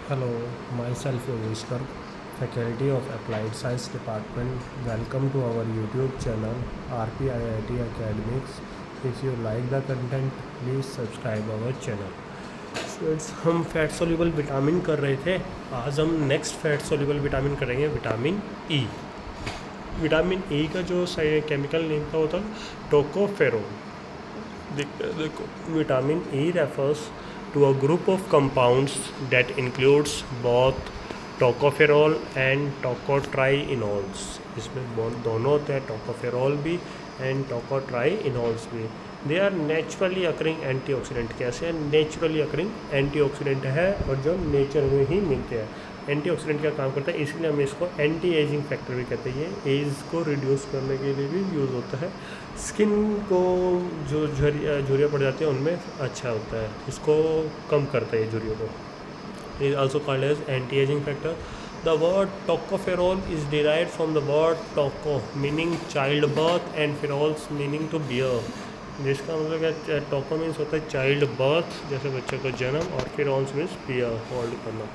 Hello, myself Yogesh Garg, Faculty of Applied Science Department. Welcome to our YouTube channel RPIIT Academics. If you like the content, please subscribe our channel. Students, हम fat soluble vitamin कर रहे थे. आज हम next fat soluble vitamin करेंगे, vitamin E. Vitamin E का जो chemical name था वो था टोकोफेरोल. देखो vitamin E refers to a group of compounds that includes both tocopherol and tocotrienols. इसमें दोनों होते हैं, टोकोफेरोल भी एंड टोकोट्राइइनोल्स भी. They are naturally occurring antioxidant. कैसे नेचुरली अकरिंग एंटीऑक्सीडेंट है और जो नेचर में ही मिलते हैं. एंटीऑक्सीडेंट का काम करता है, इसलिए हम इसको एंटी एजिंग फैक्टर भी कहते हैं. ये एज को रिड्यूस करने के लिए भी यूज़ होता है. स्किन को जो झुर्रियाँ पड़ जाती है उनमें अच्छा होता है, इसको कम करता है ये झुर्रियों को. Is also called as anti ageing factor. The word tocopherol is derived from the word toco meaning child birth and pherols meaning to bear. जिसका मतलब क्या, टोको मीन्स होता है चाइल्ड बर्थ, जैसे बच्चे का जन्म, और फेरोल्स मीन्स बियर, होल्ड करना.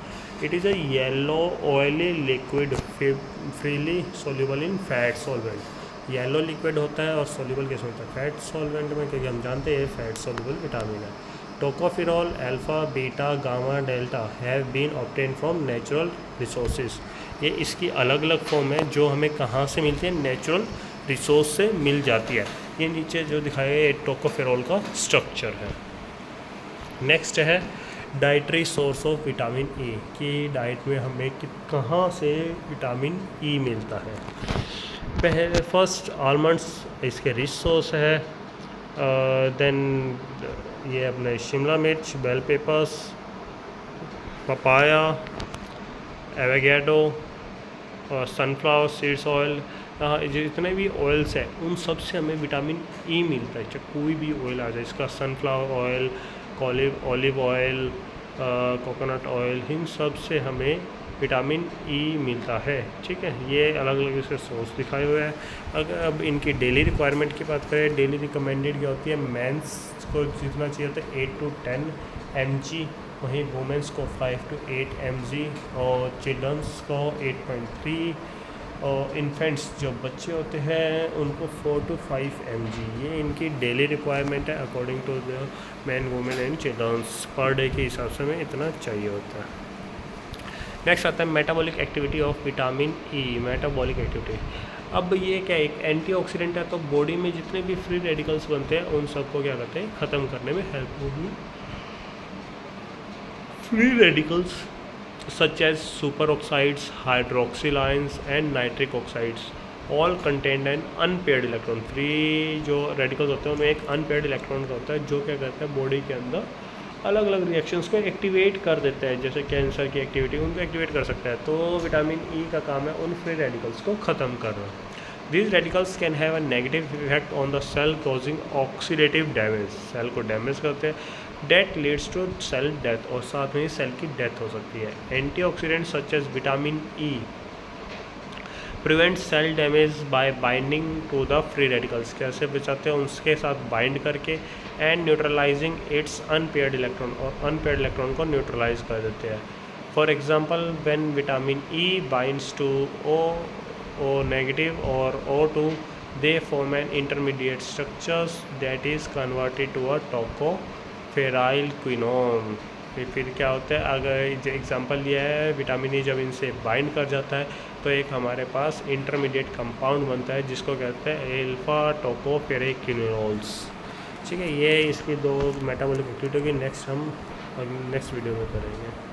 It is a yellow oily liquid freely soluble in fat solvent. Yellow liquid होता है और सोल्यूबल कैसे होता है, फैट सॉल्वेंट में, क्योंकि हम जानते हैं फैट सोल्यूबल विटामिन है. Tocopherol alpha beta gamma delta have been obtain from natural resources. ये इसकी अलग अलग फॉर्म है जो हमें कहाँ से मिलती है, नेचुरल रिसोर्स से मिल जाती है. ये नीचे जो दिखाया है टोकोफेरोल का स्ट्रक्चर है. नेक्स्ट है dietary source of vitamin E, कि डाइट में हमें कहाँ से विटामिन ई मिलता है. पहले फर्स्ट आलमंड्स इसके रिच सोर्स है. देन ये अपने शिमला मिर्च, बेल पेपर्स, पपाया, एवोकाडो और सनफ्लावर सीड्स ऑयल. जितने भी ऑयल्स हैं उन सब से हमें विटामिन ई मिलता है. चाहे कोई भी ऑयल आ जाए, इसका sunflower oil, olive oil, coconut oil, इन सब से हमें विटामिन ई मिलता है. ठीक है, ये अलग अलग इसके सोर्स दिखाए हुए हैं. अगर अब इनकी डेली रिक्वायरमेंट की बात करें, डेली रिकमेंडेड क्या होती है, मेंस को जितना चाहिए होता है 8 to 10 mg, वहीं वुमेंस को 5 to 8 mg, और चिल्ड्रंस को 8.3, और इन्फेंट्स जो बच्चे होते हैं उनको 4 to 5 mg. ये इनकी डेली रिक्वायरमेंट है according to the man, women and childrens. Per day के हिसाब से हमें इतना चाहिए होता है. नेक्स्ट आता है metabolic activity of vitamin E. Metabolic activity, अब ये क्या, एक एंटीऑक्सीडेंट है, तो बॉडी में जितने भी फ्री रेडिकल्स बनते हैं उन सबको क्या करते हैं, ख़त्म करने में हेल्प होगी. Free radicals such as superoxides, hydroxyl ions and nitric oxides all contain an unpaired electron. Free जो रेडिकल्स होते हैं उनमें एक अनपेयर्ड इलेक्ट्रॉन का होता है, जो क्या करता है बॉडी के अंदर अलग अलग रिएक्शंस को एक्टिवेट कर देता है. जैसे कैंसर की एक्टिविटी उनको एक्टिवेट कर सकता है. तो विटामिन ई का काम है उन फ्री रेडिकल्स को ख़त्म करना. These radicals can have a negative effect on the cell causing oxidative damage. Cell को डैमेज करते हैं. That leads to cell death, और साथ में ही सेल की डेथ हो सकती है. Antioxidant such as vitamin E prevent cell damage by binding to the free radicals. कैसे बचाते हैं, उनके साथ बाइंड करके, and neutralizing its unpaired electron, और अनपेयर्ड इलेक्ट्रॉन को न्यूट्रलाइज कर देते हैं. For example, when vitamin E binds to O negative or O2, they form an intermediate structures that is converted to a tocopheryl quinone. फिर क्या होता है, अगर एग्जांपल ये है, विटामिन ई जब इनसे बाइंड कर जाता है तो एक हमारे पास इंटरमीडिएट कंपाउंड बनता है जिसको कहते हैं एल्फा टोकोफेरेक्विनोल्स. ठीक है, ये इसकी दो मेटाबॉलिक एक्टिविटी की नेक्स्ट हम नेक्स्ट वीडियो में करेंगे.